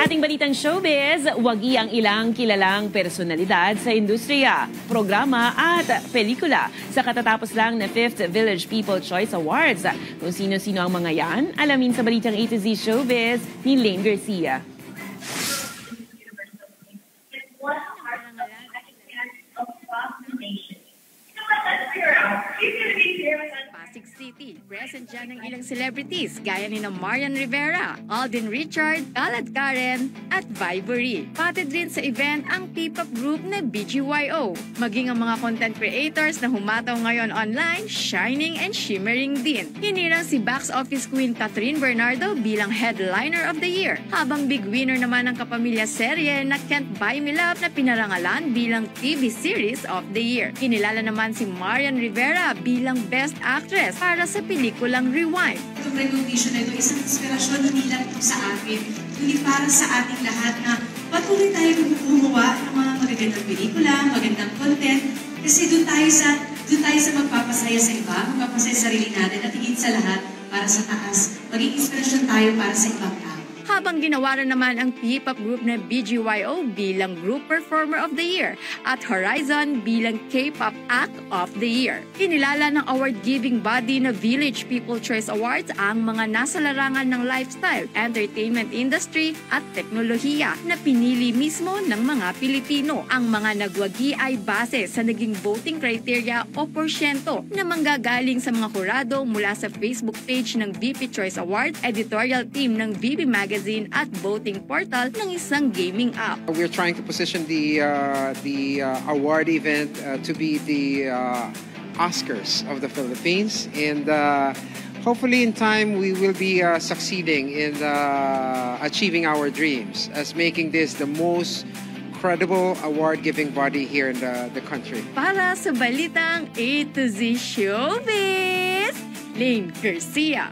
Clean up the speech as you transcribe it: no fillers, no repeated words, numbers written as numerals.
ating balitang showbiz, wagi ang ilang kilalang personalidad sa industriya, programa at pelikula sa katatapos lang na 5th Village People Choice Awards. Kung sino-sino ang mga yan, alamin sa balitang A to Z Showbiz ni Lane Garcia. Pasig City, present dyan ng ilang celebrities gaya ni Marian Rivera, Alden Richard, Khaled Karen, at Vibery. Patid rin sa event ang P-pop group na BGYO. Maging ang mga content creators na humataw ngayon online, shining and shimmering din. Hinirang si box office queen Catherine Bernardo bilang headliner of the year, habang big winner naman ang kapamilya serye na Can't Buy Me Love na pinarangalan bilang TV series of the year. Kinilala naman si Marian Rivera bilang Best Actress para sa pelikulang Rewind. Itong recognition na ito, isang inspirasyon hindi lang ito sa akin, kundi para sa ating lahat na patuloy tayo gumawa ng mga magagandang pelikula, magandang content, kasi doon tayo sa magpapasaya sa iba, magpapasaya sa sarili natin, at higit sa lahat, para sa taas, maging inspirasyon tayo para sa ibang tao. Habang ginawaran naman ang P-pop group na BGYO bilang Group Performer of the Year at Horizon bilang K-pop Act of the Year. Kinilala ng award-giving body na Village People Choice Awards ang mga nasa larangan ng lifestyle, entertainment industry at teknolohiya na pinili mismo ng mga Pilipino. Ang mga nagwagi ay base sa naging voting criteria o porsyento na manggagaling sa mga kurado mula sa Facebook page ng VP Choice Awards, editorial team ng VP Magazine at voting portal ng isang gaming app. We're trying to position the award event to be the Oscars of the Philippines, and hopefully in time we will be succeeding in achieving our dreams as making this the most credible award-giving body here in the country. Para sa balitang A to Z Showbiz, Lane Garcia.